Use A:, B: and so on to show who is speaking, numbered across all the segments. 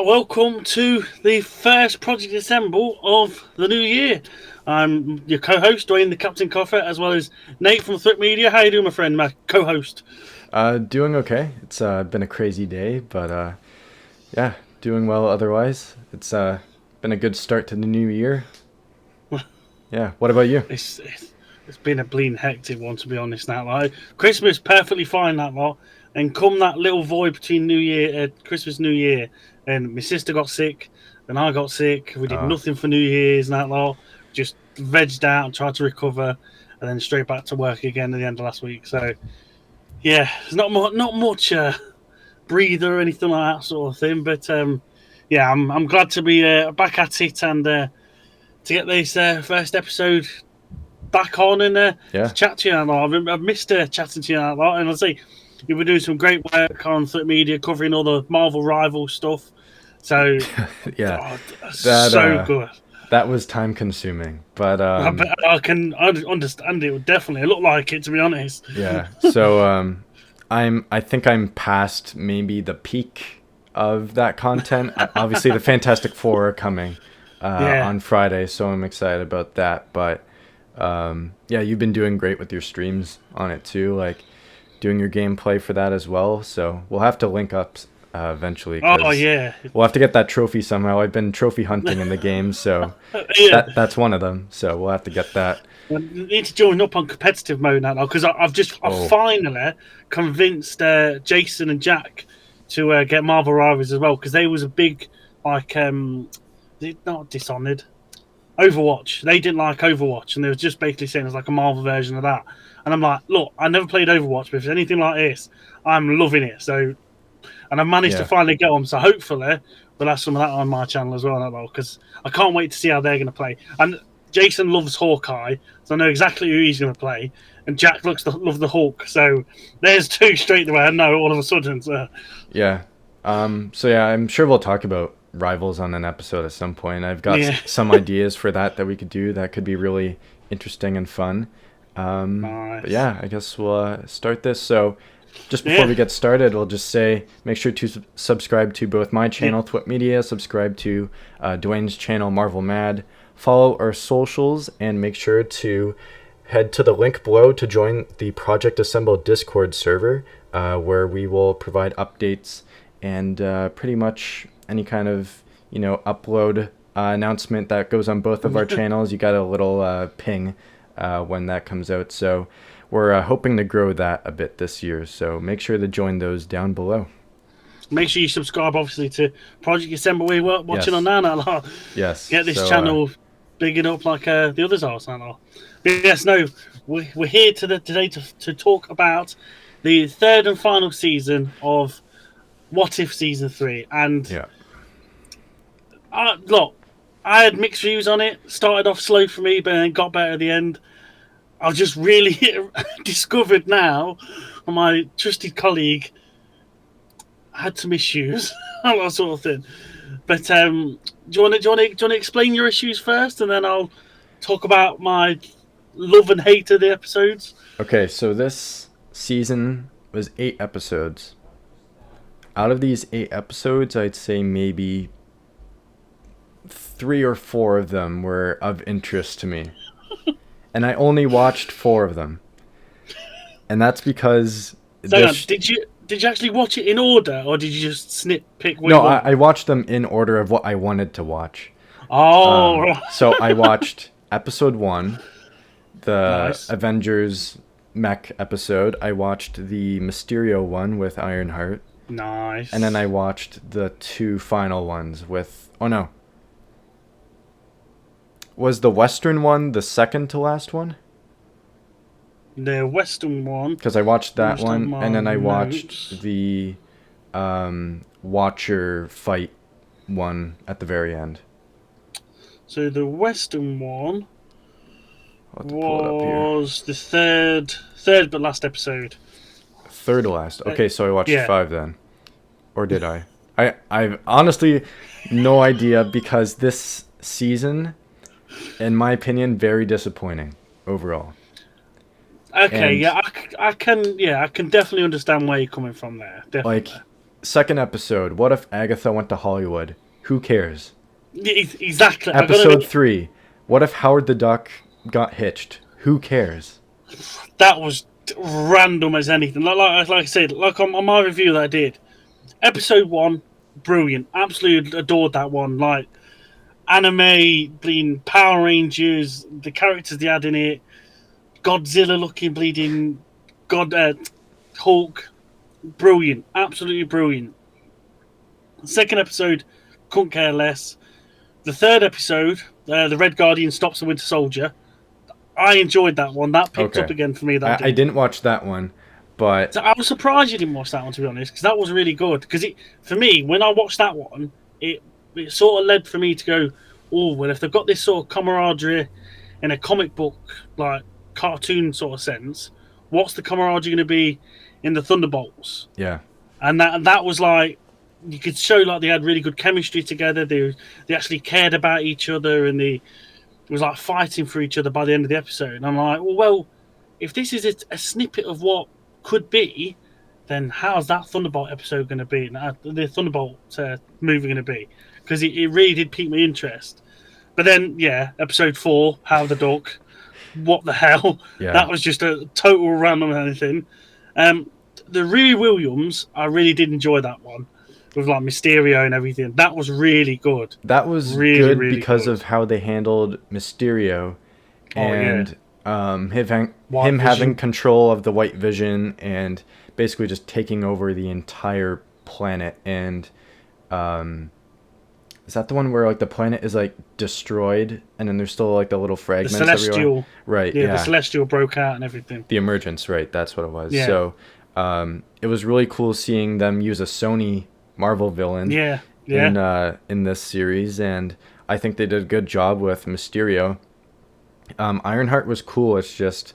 A: Right, welcome to the first Project Assemble of the new year. I'm your co-host, Dwayne the Captain Coffee, as well as Nate from Thwip Media. How you doing, my friend, my co-host?
B: Doing okay. It's been a crazy day, but yeah, doing well otherwise. It's been a good start to the new year. Yeah. What about you?
A: It's been a bleeding hectic one, to be honest. Now, like Christmas, perfectly fine that lot, and come that little void between Christmas, New Year, and my sister got sick, and I got sick. We did
B: Uh,
A: nothing for New Year's and that lot. Just vegged out and tried to recover, and then straight back to work again at the end of last week. So yeah, there's not much breather or anything like that sort of thing. But yeah, I'm glad to be back at it and to get this first episode back on and to
B: yeah.
A: chat to you a lot. I've missed chatting to you a lot, and I see you've been doing some great work on Thwip Media, covering all the Marvel Rival stuff. So,
B: Yeah.
A: oh,
B: That
A: so good.
B: that was time consuming, but
A: I can understand it. Definitely, it looked like it, to be honest.
B: yeah. So I think I'm past maybe the peak of that content. Obviously, the Fantastic Four are coming
A: Yeah.
B: on Friday, so I'm excited about that. But yeah, you've been doing great with your streams on it too, like doing your gameplay for that as well. So we'll have to link up eventually
A: Oh
B: because
A: yeah.
B: we'll have to get that trophy somehow. I've been trophy hunting in the game, so
A: Yeah.
B: that's one of them. So we'll have to get that.
A: I need to join up on competitive mode now because I've
B: Oh,
A: finally convinced Jason and Jack to get Marvel Rivals as well because they was a big like not Dishonored Overwatch. They didn't like Overwatch and they was just basically saying it's like a Marvel version of that. And I'm like, look, I never played Overwatch, but if it's anything like this, I'm loving it. So, and I managed to
B: yeah.
A: finally get them. So hopefully we'll have some of that on my channel as well, because I can't wait to see how they're going to play. And Jason loves Hawkeye, so I know exactly who he's going to play. And Jack loves the Hulk, so there's two straight away. I know all of a sudden. So.
B: Yeah. So yeah, I'm sure we'll talk about rivals on an episode at some point. I've got
A: Yeah,
B: some ideas for that we could do that could be really interesting and fun. But
A: nice.
B: yeah, I guess we'll start this. So just before
A: Yeah,
B: we get started, we'll just say make sure to subscribe to both my
A: yeah.
B: channel, Thwip Media, subscribe to Dwayne's channel, Marvel Mad, follow our socials, and make sure to head to the link below to join the Project Assemble Discord server, where we will provide updates and pretty much any kind of upload announcement that goes on both of our channels. You got a little ping when that comes out. So we're hoping to grow that a bit this year. So make sure to join those down below.
A: Make sure you subscribe, obviously, to Project Assemble. We're watching on
B: Yes.
A: now.
B: Yes.
A: Get this
B: So
A: channel bigging up like the others are. Now. But yes, no, we're here today to talk about the third and final season of What If Season 3. And
B: yeah.
A: look, I had mixed views on it. Started off slow for me, but then got better at the end. I've just really discovered now, my trusted colleague had some issues, that sort of thing. But do you want to explain your issues first, and then I'll talk about my love and hate of the episodes.
B: Okay. So this season was 8 episodes. Out of these 8 episodes, I'd say maybe 3 or 4 of them were of interest to me, and I only watched 4 of them, and that's because
A: So, hang on,
B: this.
A: did you actually watch it in order, or did you just snip pick what
B: No,
A: you
B: I
A: wanted?
B: watched them in order of what I wanted to watch.
A: Oh, right.
B: So I watched episode 1, the
A: Nice,
B: Avengers mech episode. I watched the Mysterio one with Ironheart, and then
A: nice.
B: I watched the 2 final ones with. Oh no, was the Western one the second to last one?
A: The Western one.
B: Because I watched
A: Let me
B: that
A: just have
B: one,
A: my
B: and then I watched
A: notes.
B: the Watcher fight one at the very end.
A: So the Western one
B: I'll have to pull it up here.
A: was the third but last episode.
B: Third to last.
A: Uh,
B: Okay, so I watched
A: yeah,
B: 5 then. Or did I? I've honestly no idea because this season, in my opinion, very disappointing overall.
A: okay,
B: And
A: yeah, I can definitely understand where you're coming from there.
B: like
A: Definitely.
B: second episode, what if Agatha went to Hollywood? Who cares?
A: Exactly.
B: Episode 3, what if Howard the Duck got hitched? Who cares?
A: That was random as anything. Like I said, like on my review that I did, episode 1, brilliant. Absolutely adored that one. Like anime, bleeding Power Rangers, the characters they had in it, Godzilla looking bleeding, Hulk, brilliant, absolutely brilliant. Second episode, couldn't care less. The third episode, the Red Guardian stops the Winter Soldier. I enjoyed that one. That picked up again for me.
B: I didn't watch that one, but
A: so I was surprised you didn't watch that one, to be honest, because that was really good. Because for me, when I watched that one, it sort of led for me to go, oh well, if they've got this sort of camaraderie in a comic book like cartoon sort of sense, what's the camaraderie going to be in the Thunderbolts?
B: Yeah,
A: and that was like, you could show like they had really good chemistry together. They actually cared about each other, and they was like fighting for each other by the end of the episode. And I'm like, well, if this is a snippet of what could be, then how's that Thunderbolt episode going to be? The Thunderbolt movie going to be? Because it really did pique my interest. But then, yeah, episode 4, How the Duck. What the hell?
B: Yeah.
A: That was just a total random anything. The Riri Williams, I really did enjoy that one. With like Mysterio and everything. That was really good.
B: That was really, good because of how they handled Mysterio and him having control of the White Vision and basically just taking over the entire planet. And is that the one where like the planet is like destroyed and then there's still like the little fragments
A: Celestial
B: everywhere? Right.
A: Yeah, the Celestial broke out and everything.
B: The Emergence, right? That's what it was.
A: Yeah.
B: So it was really cool seeing them use a Sony Marvel villain in this series, and I think they did a good job with Mysterio. Ironheart was cool. It's just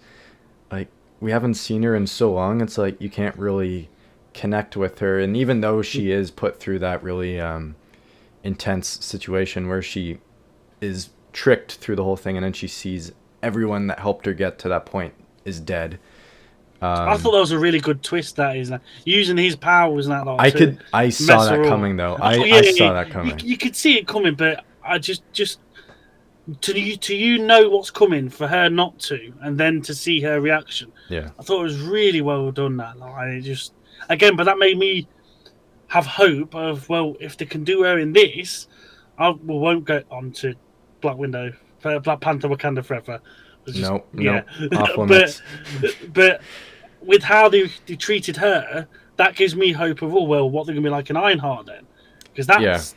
B: like we haven't seen her in so long, it's like you can't really connect with her, and even though she is put through that really intense situation where she is tricked through the whole thing and then she sees everyone that helped her get to that point is dead.
A: I thought that was a really good twist. That is using his powers and that.
B: I saw that coming though. I saw that coming.
A: You could see it coming, but I just to know what's coming for her not to, and then to see her reaction.
B: Yeah,
A: I thought it was really well done. That but that made me have hope of, well, if they can do her in this, we won't go on to Black Panther Wakanda Forever.
B: Nope. Off limits.
A: but with how they treated her, that gives me hope of, what they're going to be like in Ironheart then. Because that's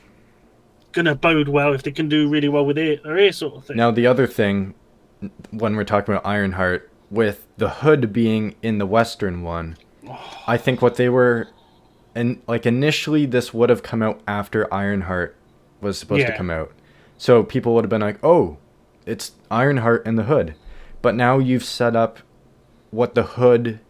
A: going to bode well if they can do really well with her ear sort of thing.
B: Now, the other thing, when we're talking about Ironheart, with the Hood being in the Western one, I think what they were... And like initially, this would have come out after Ironheart was supposed to come out. So people would have been like, oh, it's Ironheart and the Hood. But now you've set up what the Hood...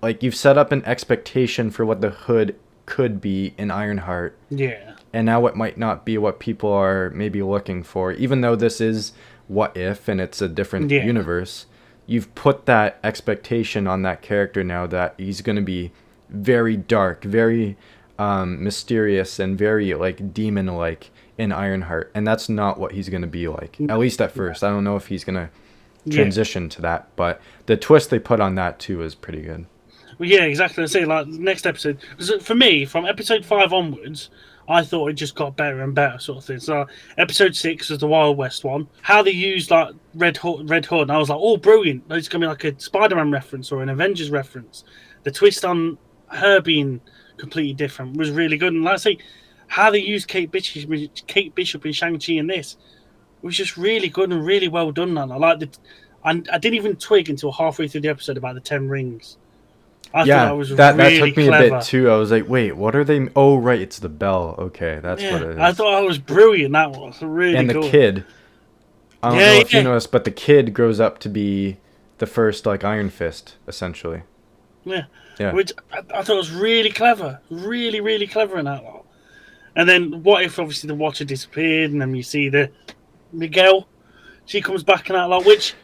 B: Like, you've set up an expectation for what the Hood could be in Ironheart.
A: Yeah.
B: And now it might not be what people are maybe looking for. Even though this is What If and it's a different universe, you've put that expectation on that character now that he's going to be very dark, very mysterious, and very, like, demon-like in Ironheart. And that's not what he's going to be like, at least at first. I don't know if he's going to transition to that, but the twist they put on that, too, is pretty good.
A: Well, yeah, exactly. I say, like, next episode, for me, from episode 5 onwards, I thought it just got better and better, sort of thing. So, episode 6 was the Wild West one. How they used like Red Hood, and I was like, oh, brilliant! It's gonna be like a Spider-Man reference or an Avengers reference. The twist on her being completely different was really good, and like I say, how they used Kate Bishop in Shang-Chi in this was just really good and really well done. And I didn't even twig until halfway through the episode about the 10 rings. I thought that was
B: that
A: really
B: took me
A: clever.
B: a bit too. I was like, wait, what are they? Oh, right, it's the bell. Okay, that's what it is.
A: I thought that was brilliant. That was really
B: and
A: cool.
B: the kid, I don't know if you noticed, but the kid grows up to be the first, like, Iron Fist, essentially.
A: Yeah. Which I thought was really clever. Really, really clever in that lot. And then what if, obviously, the Watcher disappeared, and then you see the Miguel, she comes back in that lot, which,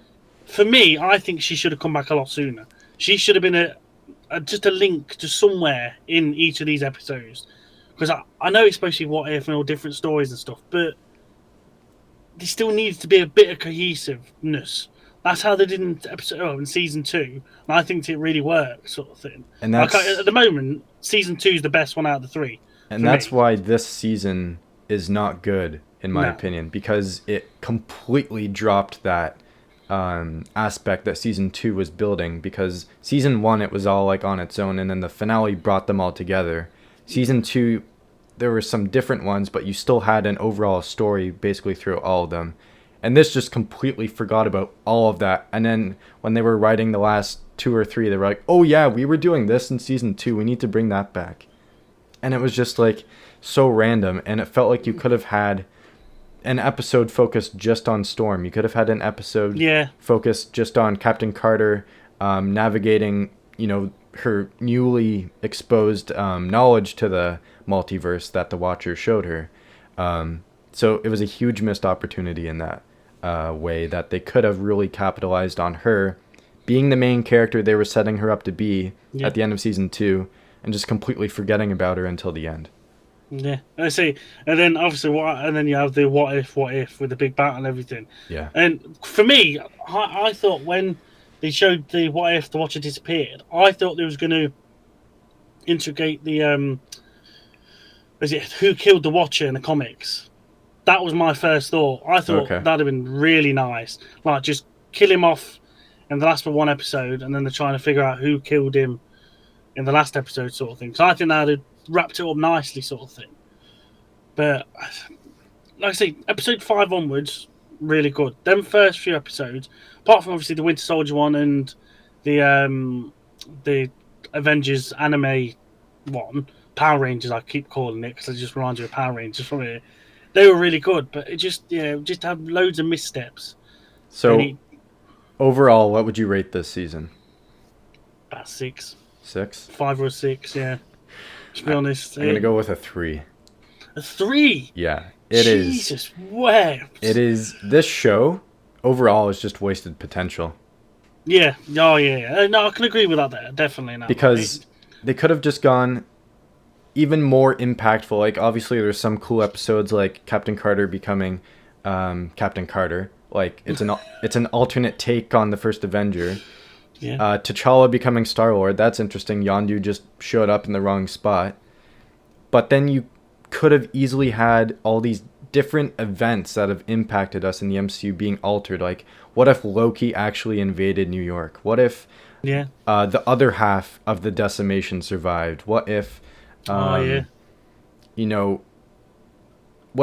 A: for me, I think she should have come back a lot sooner. She should have been just a link to somewhere in each of these episodes, because I know it's supposed to be what if and all different stories and stuff, but there still needs to be a bit of cohesiveness. That's how they did in season 2, and I think it really works, sort of thing.
B: And that's
A: at the moment, season 2 is the best one out of the 3.
B: And that's why this season is not good, in my opinion, because it completely dropped that aspect that season 2 was building. Because season 1, it was all like on its own, and then the finale brought them all together. Season 2, there were some different ones, but you still had an overall story basically through all of them. And this just completely forgot about all of that. And then when they were writing the last 2 or 3, they were like, oh yeah, we were doing this in season 2. We need to bring that back. And it was just like so random. And it felt like you could have had an episode focused just on Storm. You could have had an episode focused just on Captain Carter navigating, her newly exposed knowledge to the multiverse that the Watcher showed her. So it was a huge missed opportunity in that way, that they could have really capitalized on her being the main character they were setting her up to be at the end of season 2, and just completely forgetting about her until the end.
A: Yeah, I see. And then obviously, and then you have the what if with the big battle and everything.
B: Yeah.
A: And for me, I thought when they showed the what if the Watcher disappeared, I thought they was going to integrate the who killed the Watcher in the comics. That was my first thought. I thought that'd have been really nice. Like, just kill him off in the last one episode, and then they're trying to figure out who killed him in the last episode, sort of thing. So I think that had wrapped it up nicely, sort of thing. But like I say, episode 5 onwards, really good. Them first few episodes, apart from obviously the Winter Soldier one and the Avengers anime one, Power Rangers, I keep calling it because it just reminds you of Power Rangers from it. They were really good, but it just had loads of missteps.
B: So overall, what would you rate this season?
A: About 6.
B: 6?
A: 5 or 6, yeah. To be honest,
B: I'm gonna go with a 3.
A: A 3?
B: Yeah, it is.
A: Jesus wept.
B: It is. This show overall is just wasted potential.
A: Yeah. Oh yeah. No, I can agree with that. There, definitely not.
B: Because they could have just gone even more impactful. Like, obviously, there's some cool episodes like Captain Carter becoming Captain Carter. Like, it's an alternate take on the first Avenger.
A: Yeah.
B: T'Challa becoming Star-Lord. That's interesting. Yondu just showed up in the wrong spot. But then you could have easily had all these different events that have impacted us in the MCU being altered. Like, what if Loki actually invaded New York? What if the other half of the decimation survived? What if what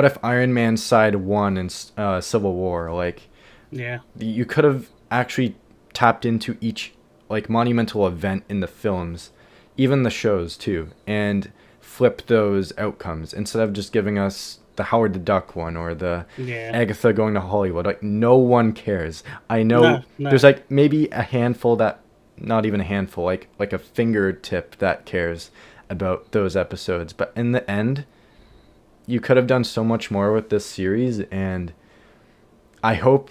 B: if Iron Man's side won in Civil War? Like, you could have actually tapped into each like monumental event in the films, even the shows too, and flip those outcomes instead of just giving us the Howard the Duck one or the Agatha going to Hollywood. Like, no one cares. I know there's like maybe a handful that, not even a handful, like a fingertip that cares about those episodes. But in the end, you could have done so much more with this series, and I hope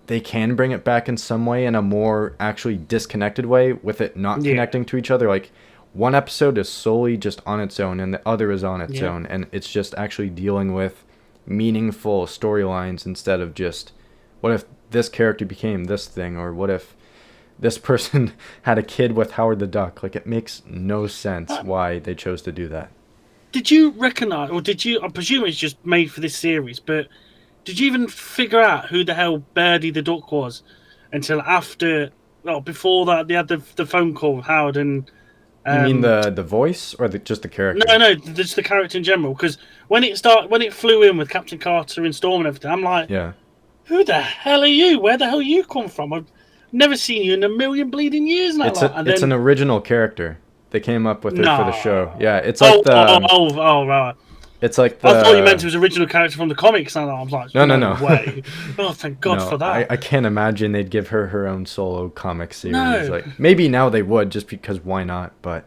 B: they can bring it back in some way, in a more actually disconnected way, with it not connecting to each other. Like, one episode is solely just on its own, and the other is on its own, and it's just actually dealing with meaningful storylines instead of just, what if this character became this thing, or what if this person had a kid with Howard the Duck? Like, it makes no sense why they chose to do that.
A: Did you recognize, or did you? I presume it's just made for this series, but did you even figure out who the hell Birdie the Duck was until after? Well, before that, they had the phone call with Howard and.
B: You mean the voice or just the character?
A: No, just the character in general. Because when it flew in with Captain Carter and Storm and everything, I'm like, who the hell are you? Where the hell you come from? I've never seen you in a million bleeding years.
B: It's an original character. They came up with it for the show. Yeah, it's like
A: right.
B: It's like
A: I thought you meant it was original character from the comics. And I was like, no way. Oh, thank God for that.
B: I can't imagine they'd give her own solo comic series. No. Like, maybe now they would, just because why not? But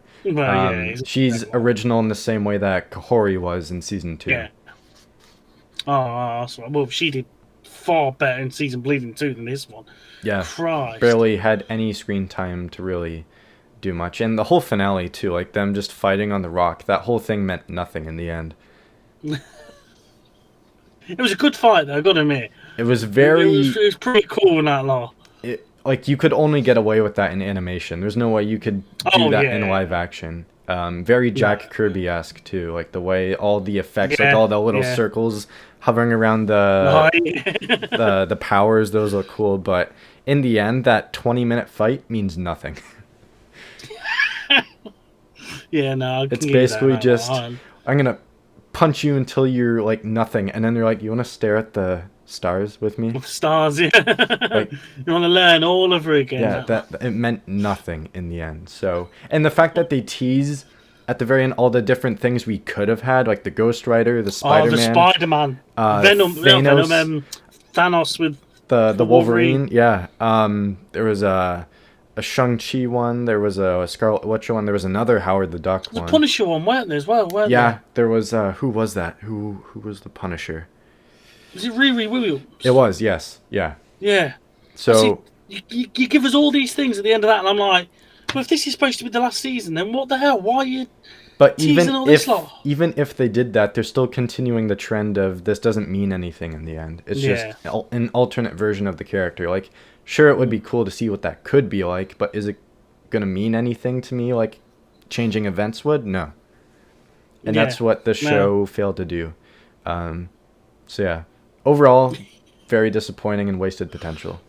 B: she's original in the same way that Kahori was in season 2.
A: Yeah. Oh, well, she did far better in season Bleeding 2 than this one.
B: Yeah.
A: Christ.
B: Barely had any screen time to really do much. And the whole finale too, like them just fighting on the rock, that whole thing meant nothing in the end.
A: It was a good fight, though. I gotta admit,
B: It was
A: it was pretty cool in that law.
B: like you could only get away with that in animation. There's no way you could do that in live action. Very Jack Kirby-esque too, like the way all the effects, like all the little circles hovering around the powers. Those look cool, but in the end, that 20-minute fight means nothing.
A: Yeah, no,
B: it's basically just I'm gonna punch you until you're like nothing, and then they're like, "You want to stare at the stars with me?"
A: Stars, yeah.
B: Like,
A: you want to learn all over again.
B: Yeah, that it meant nothing in the end. So, and the fact that they tease at the very end all the different things we could have had, like the Ghost Rider, the Spider-Man,
A: the Spider-Man, Venom, Thanos with
B: the Wolverine. Yeah, there was a Shang-Chi one. There was a Scarlet Witch one. There was another Howard the Duck one.
A: The Punisher one, weren't there as well?
B: There was. Who was that? Who was the Punisher?
A: Was it Riri Williams?
B: It was. Yes. Yeah.
A: Yeah.
B: So
A: you give us all these things at the end of that, and I'm like, well, if this is supposed to be the last season, then what the hell? Why are you?
B: But
A: teasing all this lot?
B: Even if they did that, they're still continuing the trend of this doesn't mean anything in the end. It's just an alternate version of the character. Like, sure, it would be cool to see what that could be like, but is it going to mean anything to me like changing events would? No. And that's what the show failed to do. So, yeah. Overall, very disappointing and wasted potential.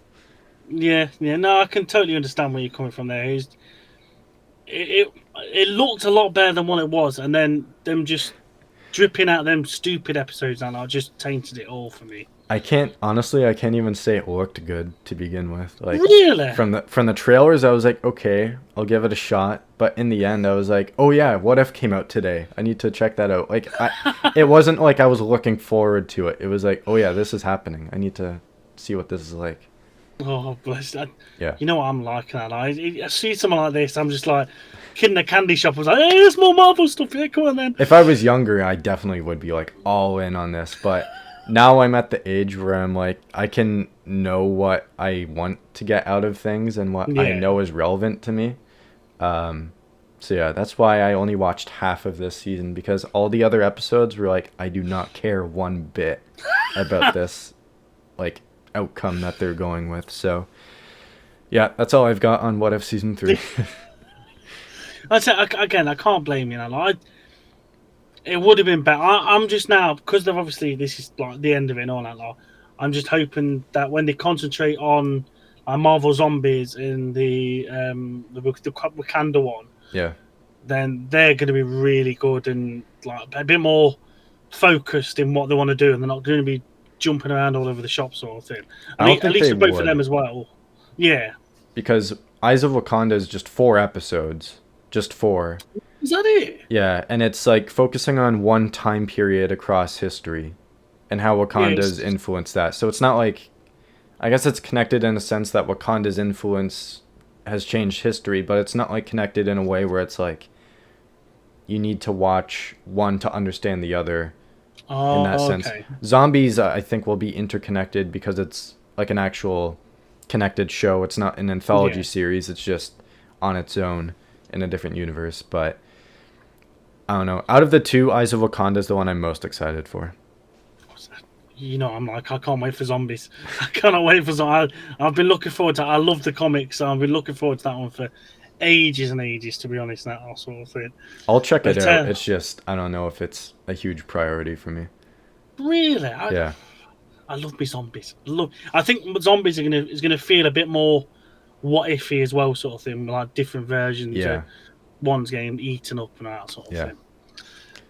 A: Yeah. No, I can totally understand where you're coming from there. It looked a lot better than what it was, and then them just dripping out them stupid episodes and I just tainted it all for me. I can't
B: even say it looked good to begin with. Like,
A: really?
B: From the trailers, I was like, okay, I'll give it a shot. But in the end, I was like, oh yeah, What If came out today. I need to check that out. Like, it wasn't like I was looking forward to it. It was like, oh yeah, this is happening. I need to see what this is like.
A: Oh, bless that.
B: Yeah.
A: You know what I'm like now. I see someone like this, I'm just like, kid in a candy shop. I was like, hey, there's more Marvel stuff here. Come on, then.
B: If I was younger, I definitely would be like all in on this. But now I'm at the age where I'm like, I can know what I want to get out of things and what I know is relevant to me. So yeah, that's why I only watched half of this season, because all the other episodes were like, I do not care one bit about this like outcome that they're going with. So yeah, that's all I've got on What If season 3.
A: I say again, I can't blame you. It would have been better. I'm just now, because they've obviously this is like the end of it and all that lot. I'm just hoping that when they concentrate on Marvel Zombies in the Wakanda one, then they're going to be really good and like a bit more focused in what they want to do, and they're not going to be jumping around all over the shop sort of thing. At least for both of them as well. Yeah.
B: Because Eyes of Wakanda is just 4 episodes. Just 4.
A: Is that it?
B: Yeah, and it's like focusing on one time period across history and how Wakanda's influenced that. So it's not like, I guess it's connected in a sense that Wakanda's influence has changed history, but it's not like connected in a way where it's like you need to watch one to understand the other in that sense. Zombies, I think, will be interconnected because it's like an actual connected show. It's not an anthology series. It's just on its own in a different universe. But I don't know. Out of the 2, Eyes of Wakanda is the one I'm most excited for.
A: You know, I'm like, I can't wait for Zombies. I cannot wait for Zombies. I've been looking forward to it. I love the comics, so I've been looking forward to that one for ages and ages, to be honest, that sort of thing.
B: I'll check it out. It's just, I don't know if it's a huge priority for me.
A: Really?
B: Yeah.
A: I love me Zombies. I think Zombies is gonna feel a bit more what ify as well, sort of thing, like different versions.
B: Yeah.
A: One's getting eaten up and that sort of thing.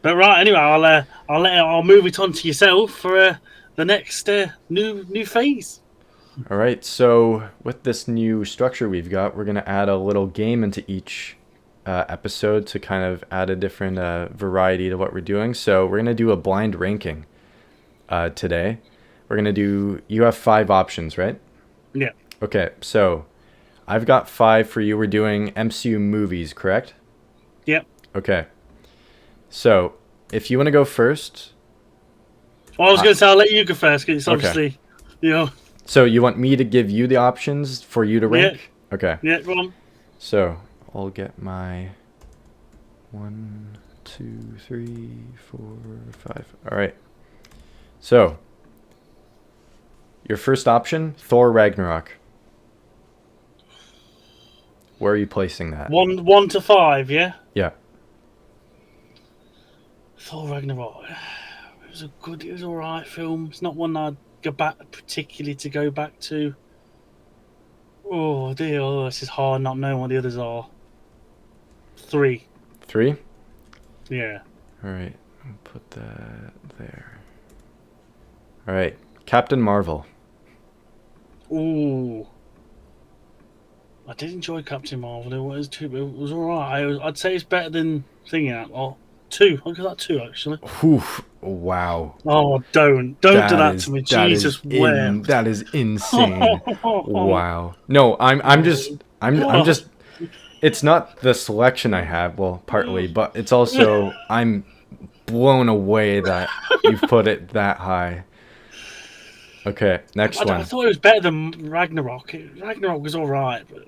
A: But right, anyway, I'll move it on to yourself for the next new phase.
B: All right. So with this new structure we've got, we're gonna add a little game into each episode to kind of add a different variety to what we're doing. So we're gonna do a blind ranking today. We're gonna do. You have 5 options, right?
A: Yeah.
B: Okay. So I've got 5 for you. We're doing MCU movies, correct?
A: Yep.
B: Okay. So, if you want to go first...
A: Well, I was going to say, I'll let you go first, because it's obviously, you know...
B: So, you want me to give you the options for you to rank?
A: Yeah.
B: Okay.
A: Yeah, go on.
B: So, I'll get my 1, 2, 3, 4, 5. All right. So, your first option, Thor Ragnarok. Where are you placing that?
A: 1 to 5, yeah?
B: Yeah.
A: Thor Ragnarok. It was alright film. It's not one I'd go back particularly to go back to. Oh dear, this is hard not knowing what the others are. 3.
B: 3?
A: Yeah.
B: All right. I'll put that there. All right. Captain Marvel.
A: Ooh. I did enjoy Captain Marvel. It was alright. I'd say it's better than thinking that. Oh, 2. I'll give that 2 actually.
B: Oof. Wow.
A: Oh, don't do that to me. Jesus, where?
B: That is insane. Wow. No, I'm just it's not the selection I have, well, partly, but it's also I'm blown away that you've put it that high. Okay, next one.
A: I thought it was better than Ragnarok. Ragnarok was alright, but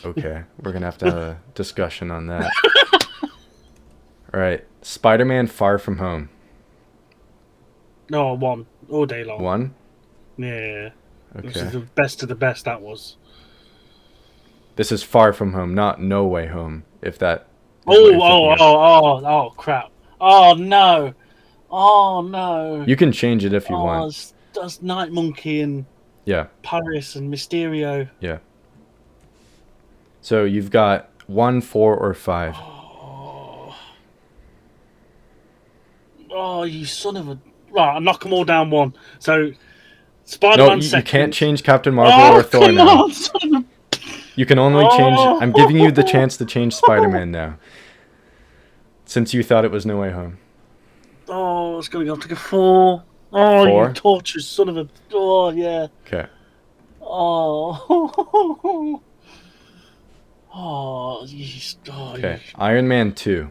B: Okay, we're gonna have to have a discussion on that. All right, Spider-Man: Far From Home.
A: no, 1 all day long.
B: 1.
A: Yeah. This
B: Okay.
A: is the best of the best. That was.
B: This is Far From Home, not No Way Home. If that. Is what
A: Oh,
B: you're thinking of.
A: oh, crap! Oh no! Oh no!
B: You can change it if you want.
A: That's Night Monkey and
B: Yeah,
A: Paris and Mysterio.
B: yeah. So you've got 1, 4, or 5.
A: Oh, you son of a! Right, I'll knock them all down 1. So,
B: No,
A: Spider-Man
B: you
A: second.
B: can't change Captain Marvel
A: Oh,
B: or Thor
A: come
B: now.
A: on, son of a...
B: You can only change.
A: Oh.
B: I'm giving you the chance to change Spider-Man now. Since you thought it was No Way Home.
A: Oh, it's going to go to 4. Oh,
B: 4?
A: you tortured son of a... Oh, yeah.
B: Okay.
A: Oh. Oh,
B: Okay. Iron Man 2.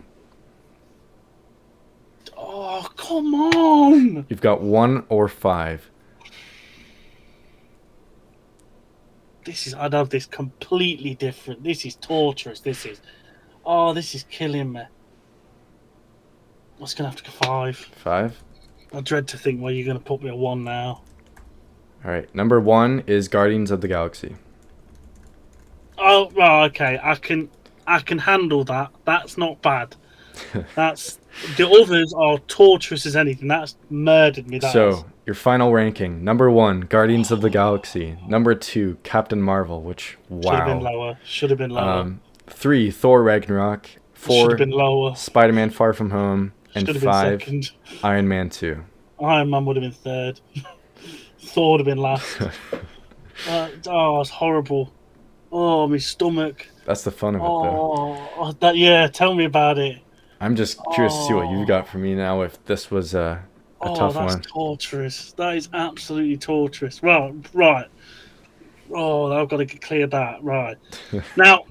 A: Oh, come on.
B: You've got 1 or 5.
A: I'd have this completely different. This is torturous. This is killing me. I'm just going to have to go 5.
B: 5?
A: I dread to think where you're going to put me at 1 now.
B: All right. Number 1 is Guardians of the Galaxy.
A: Oh, well, okay. I can handle that. That's not bad. That's the others are torturous as anything. That's murdered me.
B: So your final ranking: number 1, Guardians of the Galaxy; number 2, Captain Marvel. Which
A: should have been lower.
B: 3, Thor Ragnarok;
A: Should
B: 4,
A: have been lower.
B: Spider-Man: Far From Home; and
A: Should have been
B: 5,
A: second.
B: Iron Man 2.
A: Iron Man would have been third. Thor would have been last. It's horrible. Oh, my stomach.
B: That's the fun of it, though.
A: Tell me about it.
B: I'm just curious to see what you've got for me now. If this was a tough
A: that's
B: one.
A: torturous. That is absolutely torturous. Well, right. Oh, I've got to clear that. Right. Now,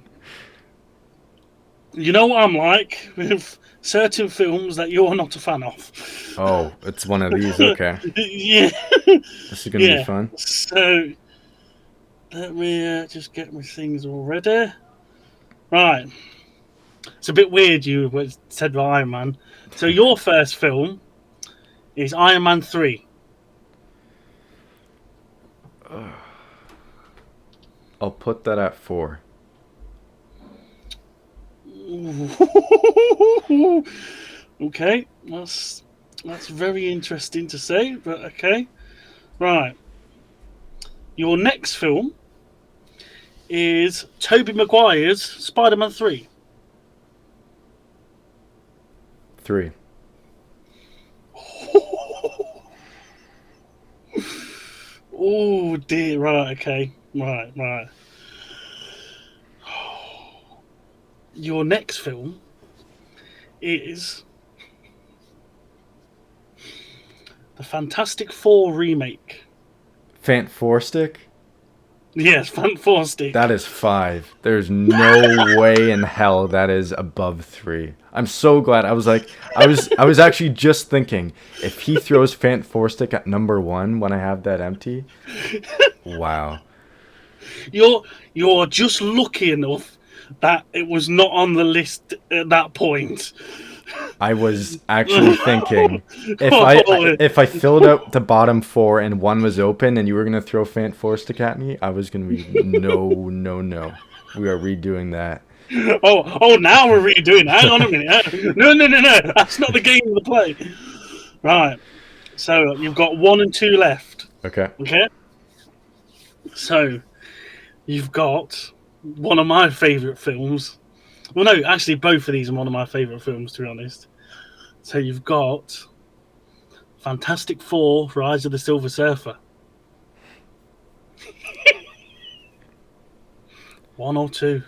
A: you know what I'm like with certain films that you're not a fan of.
B: Oh, it's one of these. Okay.
A: Yeah.
B: This is going to be fun.
A: So, let me just get my things all ready. Right. It's a bit weird you said about Iron Man. So your first film is Iron Man 3.
B: I'll put that at 4.
A: Okay, that's very interesting to say, but okay. Right. Your next film is Tobey Maguire's Spider-Man 3.
B: 3.
A: Oh dear, right, okay. Right. Your next film is the Fantastic Four remake.
B: Fant4stick?
A: Yes, Fant4stick.
B: That is 5. There's no way in hell that is above 3. I'm so glad. I was actually just thinking, if he throws Fant4stick at number 1 when I have that empty, wow.
A: You're just lucky enough that it was not on the list at that point.
B: I was actually thinking
A: Oh,
B: if I filled out the bottom 4 and one was open and you were gonna throw Four Stick at me, I was gonna be no. We are redoing that.
A: oh! Now we're redoing it. Hang on a minute. No. That's not the game of the play. Right. So you've got 1 and 2 left.
B: Okay.
A: Okay. So you've got one of my favourite films. Well, no, actually, both of these are one of my favourite films, to be honest. So you've got Fantastic Four: Rise of the Silver Surfer. 1 or 2.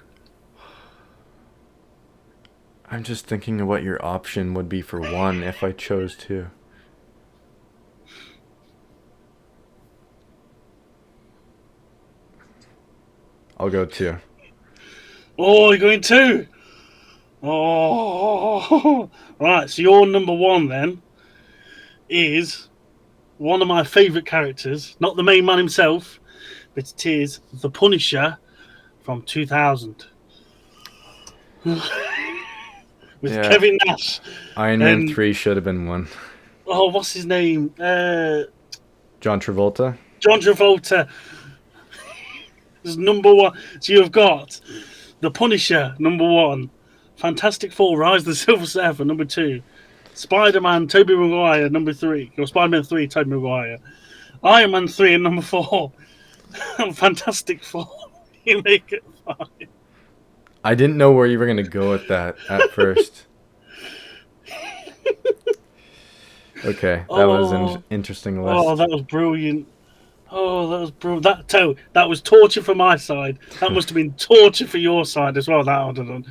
B: I'm just thinking of what your option would be for 1 if I chose 2. I'll go 2.
A: Oh, you're going 2. Oh, right. So your number 1 then is one of my favourite characters, not the main man himself, but it is the Punisher from 2000 with Kevin Nash.
B: Iron Man 3 should have been 1.
A: Oh, what's his name?
B: John Travolta.
A: John Travolta is number 1. So you've got the Punisher, number 1. Fantastic Four: Rise of the Silver Surfer, number 2. Spider-Man, Tobey Maguire, number 3. Or Spider-Man 3, Tobey Maguire. Iron Man 3 and number 4. Fantastic Four. You make it 5.
B: I didn't know where you were gonna go with that at first. Okay, that was an interesting list.
A: Oh, that was brilliant. Oh, that was brilliant. That was torture for my side. That must have been torture for your side as well. That I would have done.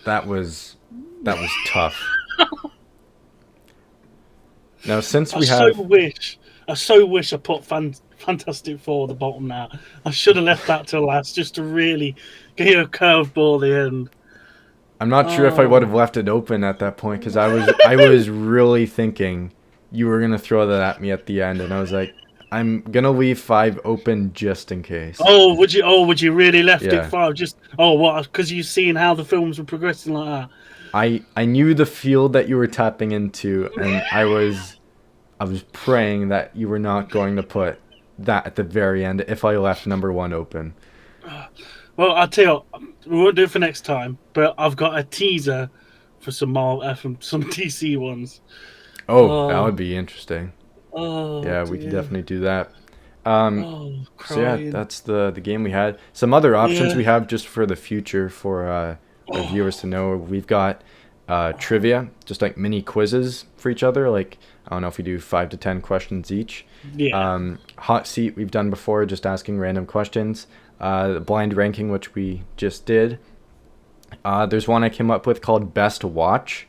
B: That was tough. Now, since we have,
A: I so wish I put Fantastic Four at the bottom now. I should have left that till last just to really get you a curveball at the end.
B: I'm not sure if I would have left it open at that point because I was really thinking you were gonna throw that at me at the end, and I was like, I'm gonna leave 5 open just in case.
A: Oh, would you? Oh, would you really left
B: Yeah.
A: it 5? Just what? Because you've seen how the films were progressing like that.
B: I knew the field that you were tapping into, and I was praying that you were not going to put that at the very end if I left number 1 open.
A: Well, I'll tell you what, we won't do it for next time, but I've got a teaser for some more from some DC ones.
B: That would be interesting.
A: Oh,
B: yeah, we could definitely do that.
A: Oh,
B: So yeah, that's the game we had. Some other options we have just for the future for the viewers to know. We've got trivia, just like mini quizzes for each other. Like, I don't know if we do 5 to 10 questions each.
A: Yeah.
B: Hot seat we've done before, just asking random questions. The blind ranking, which we just did. There's one I came up with called Best Watch,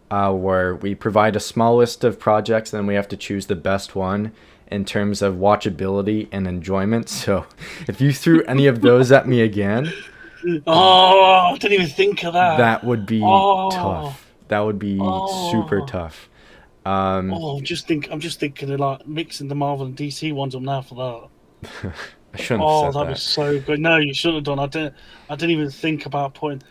B: where we provide a small list of projects, and then we have to choose the best one in terms of watchability and enjoyment. So if you threw any of those at me again,
A: I didn't even think of that.
B: that would be tough. That would be super tough.
A: I'm just thinking of like mixing the Marvel and DC ones up now for that.
B: I shouldn't have said
A: that was so good. No, you shouldn't have done. I didn't even think about putting.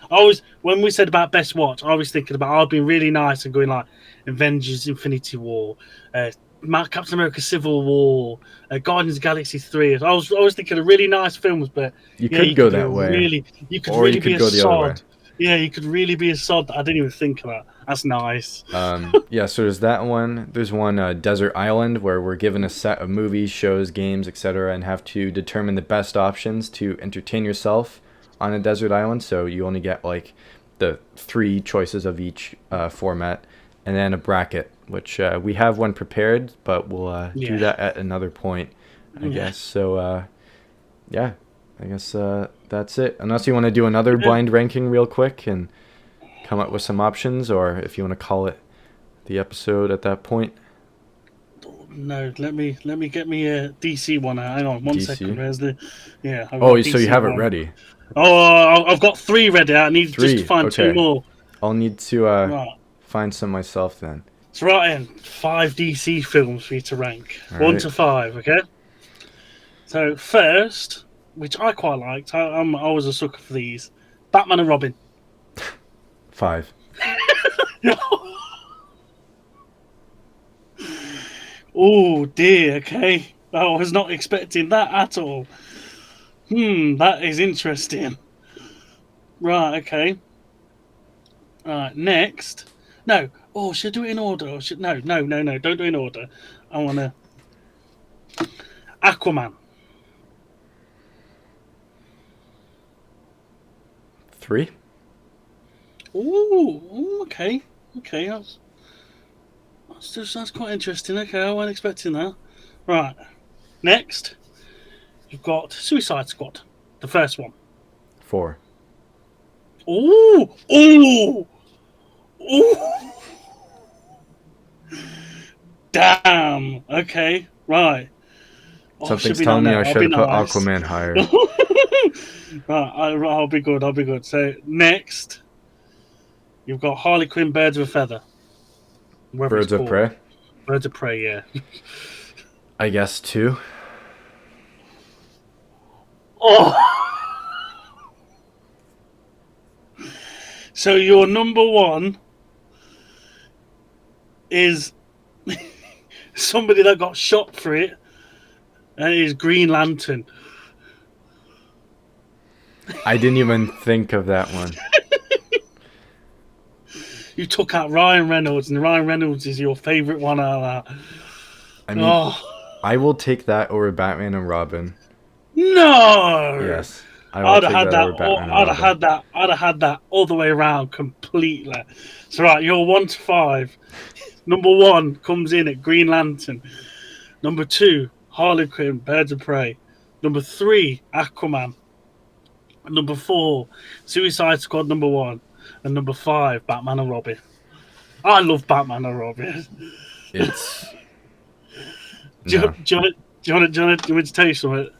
A: When we said about best watch, I was thinking about I've been really nice and going like Avengers: Infinity War, Captain America: Civil War, Guardians of the Galaxy 3. I was thinking of really nice films, but
B: you could go that way.
A: You could
B: or
A: really
B: you could
A: be
B: go
A: a
B: the other way.
A: sod. Yeah, you could really be a sod. I didn't even think of that. That's nice.
B: Yeah, so there's that one. There's one, Desert Island, where we're given a set of movies, shows, games, etc., and have to determine the best options to entertain yourself on a desert island. So you only get like the 3 choices of each format, and then a bracket, which we have one prepared, but we'll do that at another point, I guess. So yeah, I guess that's it. Unless you want to do another blind ranking real quick and come up with some options, or if you want to call it the episode at that point.
A: No, let me get me a DC one out. Hang on one second. Where's the
B: So you have it ready?
A: I've got 3 ready. I need
B: 3,
A: just to find 2 more.
B: I'll need to find some myself then.
A: It's right in 5 DC films for you to rank. 1 to 5, okay? So first, which I quite liked. I was a sucker for these. Batman and Robin.
B: 5.
A: Oh dear. Okay, I was not expecting that at all. That is interesting. Right. Okay. All right. Next. No. Oh, should I do it in order? Or should... No. No. No. No. Don't do it in order. I wanna Aquaman.
B: 3.
A: Ooh. Okay. Okay. That's quite interesting. Okay, I wasn't expecting that. Right. Next, you've got Suicide Squad, the first one.
B: 4.
A: Ooh, ooh, ooh. Damn. Okay. Right. Oh,
B: Something's telling me I should have put
A: nice.
B: Aquaman higher.
A: Right. I'll be good. I'll be good. So next, you've got Harley Quinn, Birds of a Feather.
B: Birds of Prey.
A: Birds of Prey. Yeah.
B: I guess 2.
A: Oh. So your number one is somebody that got shot for it, and it is Green Lantern.
B: I didn't even think of that one.
A: You took out Ryan Reynolds, and Ryan Reynolds is your favourite one out of that.
B: I mean, I will take that over Batman and Robin.
A: No.
B: Yes, I'd have had
A: that all the way around completely. So right, you're 1 to 5. Number 1 comes in at Green Lantern. Number 2, Harley Quinn, Birds of Prey. Number 3, Aquaman. Number 4, Suicide Squad number 1. And number 5, Batman and Robin. I love Batman and Robin.
B: It's...
A: Do you want me to tell you something?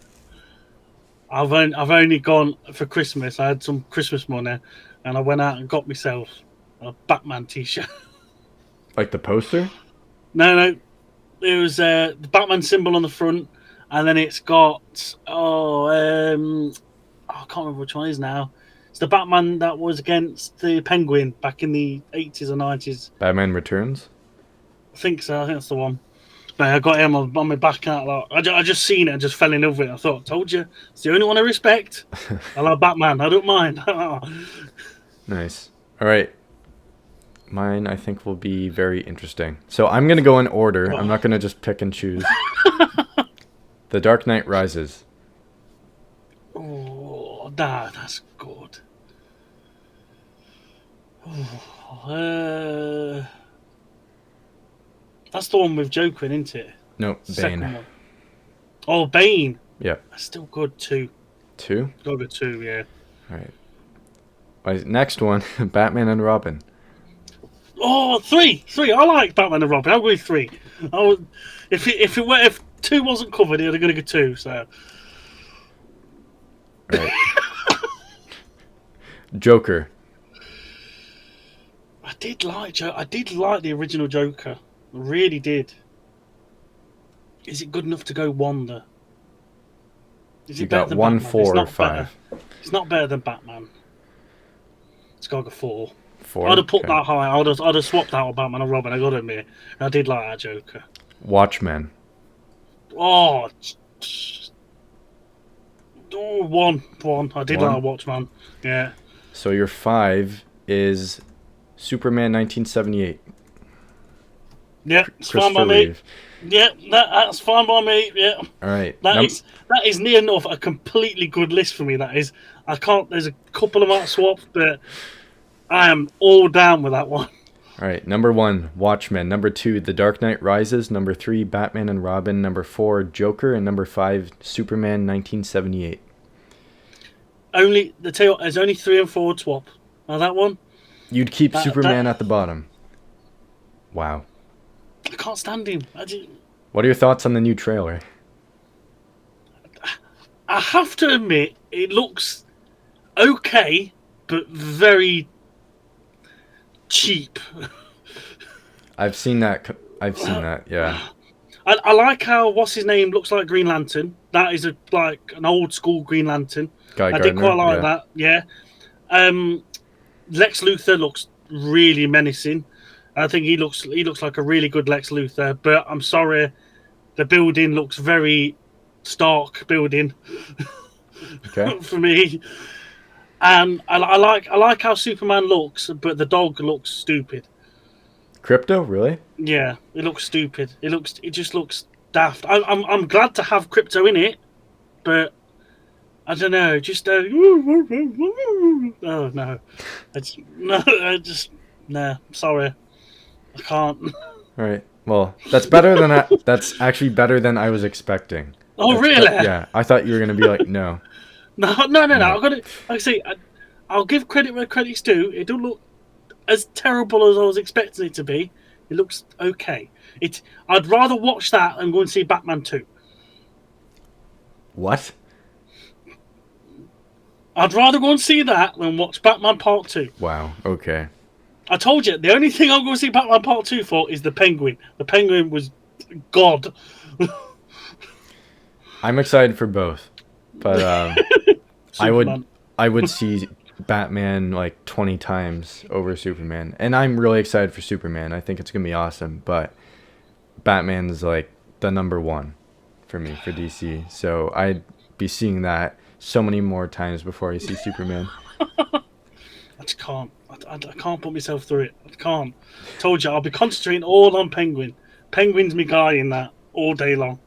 A: I've only gone for Christmas. I had some Christmas money, and I went out and got myself a Batman T-shirt.
B: Like the poster?
A: No. It was the Batman symbol on the front, and then it's got I can't remember which one it is now. It's the Batman that was against the Penguin back in the 80s or 90s.
B: Batman Returns?
A: I think so. I think that's the one. But I got him on my back out. Like, I just seen it and just fell in love with it. I thought, told you, it's the only one I respect. I love Batman. I don't mind.
B: Nice. All right. Mine, I think, will be very interesting. So I'm going to go in order. I'm not going to just pick and choose. The Dark Knight Rises.
A: Oh, that's good. Oh, that's the one with Joker, isn't it?
B: No, Bane.
A: Oh, Bane.
B: Yeah.
A: That's still good, 2.
B: 2?
A: Got a 2, yeah.
B: All right. My next one, Batman and Robin.
A: Oh, 3. I like Batman and Robin. I'll go with 3. If 2 wasn't covered, I'd go to 2. So.
B: Right. Joker.
A: I did like the original Joker. I really did. Is it good enough to go 1 though? Is
B: You
A: it better
B: got
A: than
B: 1,
A: Batman?
B: 4, or 5.
A: It's not better than Batman. It's got to go 4.
B: 4.
A: I'd have put that high. I'd have swapped out with Batman and Robin. I got to admit, I did like that Joker.
B: Watchmen.
A: Oh, 1. I did like Watchmen. Yeah.
B: So your 5 is Superman 1978.
A: Yeah, it's fine by me. Yeah, that's fine by me. Yeah.
B: All right.
A: That is near enough a completely good list for me. That is. I can't. There's a couple of might swap, but I am all down with that one.
B: All right. Number 1, Watchmen. Number 2, The Dark Knight Rises. Number 3, Batman and Robin. Number 4, Joker, and number 5, Superman 1978.
A: There's only 3 and 4 swap. Now that one.
B: You'd keep Superman at the bottom. Wow.
A: I can't stand him.
B: What are your thoughts on the new trailer?
A: I have to admit, it looks okay, but very cheap.
B: I've seen that. Yeah.
A: I like how what's his name looks like Green Lantern. That is like an old school Green Lantern.
B: Guy
A: I did
B: Gardner,
A: quite like
B: yeah.
A: that. Yeah. Lex Luthor looks really menacing. I think he looks like a really good Lex Luthor. But I'm sorry, the building looks very Stark building
B: Okay.
A: for me. And I like how Superman looks, but the dog looks stupid.
B: Crypto, really?
A: Yeah, it looks stupid. It just looks daft. I'm glad to have crypto in it, but I don't know. Just oh no, it's no. I just no. Sorry, I can't.
B: All right. Well, that's better than I, that's actually better than I was expecting.
A: Oh
B: That's
A: really?
B: yeah, I thought you were gonna be like, no,
A: No.
B: no.
A: I've got to. Like I say, I'll give credit where credit's due. It don't look as terrible as I was expecting it to be. It looks okay. I'd rather watch that than go and see Batman 2.
B: What?
A: I'd rather go and see that than watch Batman Part 2.
B: Wow. Okay.
A: I told you, the only thing I'm going to see Batman Part 2 for is the Penguin. The Penguin was God.
B: I'm excited for both, but I
A: Superman.
B: would see Batman like 20 times over Superman, and I'm really excited for Superman. I think it's gonna be awesome, but Batman's like the number one for me for DC. So I'd be seeing that so many more times before I see Superman.
A: I just can't. I can't put myself through it. I can't. Told you, I'll be concentrating all on Penguin. Penguin's my guy in that all day long.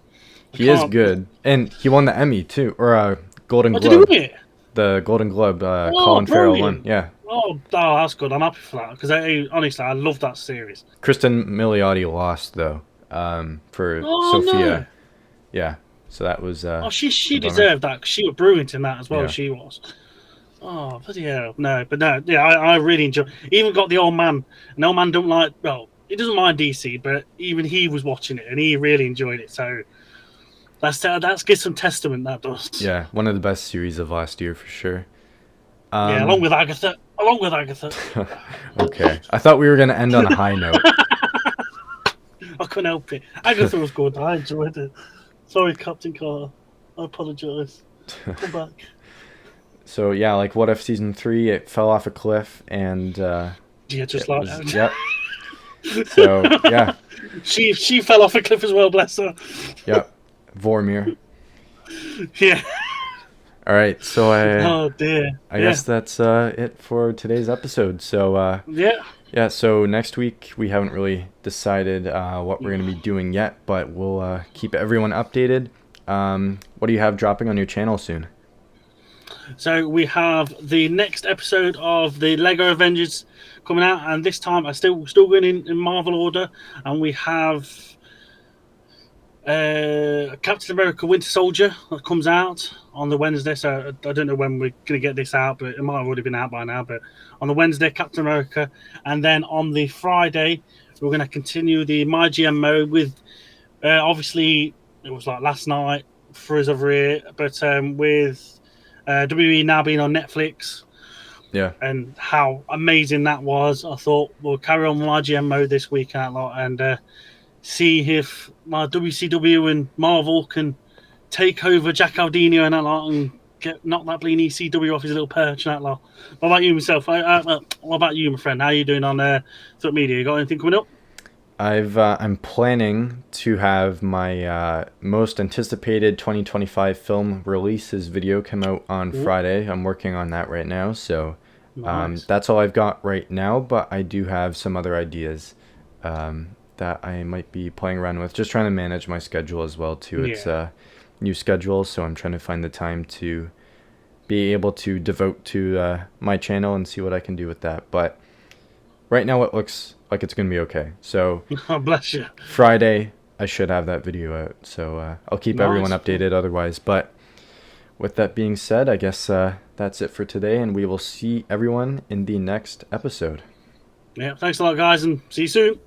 B: He is good, and he won the Emmy too, or Golden
A: What did he
B: Globe.
A: win it?
B: The Golden Globe.
A: Oh,
B: Colin Farrell won.
A: brilliant.
B: Yeah.
A: Oh, that's good. I'm happy for that because honestly, I love that series.
B: Kristen Milioti lost though, for
A: Oh
B: Sophia.
A: no!
B: Yeah. So that was.
A: Oh, she
B: a bummer.
A: deserved that because she was brilliant in that as well.
B: Yeah.
A: She was. Oh, bloody hell. No, but no, yeah, I really enjoy. Even got the old man. And the old man don't like. Well, he doesn't mind DC, but even he was watching it and he really enjoyed it. So that's gives some testament. That does.
B: Yeah, one of the best series of last year for sure.
A: Yeah, along with Agatha. Along with Agatha.
B: Okay, I thought we were gonna end on a high note.
A: I couldn't help it. Agatha was good. I enjoyed it. Sorry, Captain Carter. I apologise. Come back.
B: So yeah, like What If season 3, it fell off a cliff, and
A: Yeah, just like that.
B: yep. So yeah,
A: She fell off a cliff as well, bless her.
B: yep. Vormir.
A: Yeah.
B: All right, so
A: Oh dear.
B: I guess that's it for today's episode. So
A: Yeah.
B: yeah, so next week we haven't really decided what we're going to be doing yet, but we'll keep everyone updated. What do you have dropping on your channel soon?
A: So we have the next episode of the Lego Avengers coming out, and this time I'm still going in Marvel order, and we have Captain America Winter Soldier that comes out on the Wednesday. So I don't know when we're going to get this out, but it might have already been out by now. But on the Wednesday, Captain America, and then on the Friday, we're going to continue the My GM mode with obviously it was like last night for us over here, but with WWE now being on Netflix.
B: Yeah.
A: And how amazing that was. I thought we'll carry on my GM mode this week and see if my WCW and Marvel can take over Jack Aldino and that lot and knock that bleeding ECW off his little perch and that lot. What about you, myself? What about you, my friend? How are you doing on Thwip Media? You got anything coming up?
B: I'm planning to have my most anticipated 2025 film releases video come out on Friday. I'm working on that right now, so
A: Nice.
B: that's all I've got right now, but I do have some other ideas that I might be playing around with, just trying to manage my schedule as well too. It's a new schedule, so I'm trying to find the time to be able to devote to my channel and see what I can do with that. But right now it looks like it's gonna be okay. So
A: Oh, bless you.
B: Friday I should have that video out, so I'll keep everyone
A: Nice.
B: updated otherwise. But with that being said, I guess that's it for today, and we will see everyone in the next episode.
A: Yeah, thanks a lot, guys, and see you soon.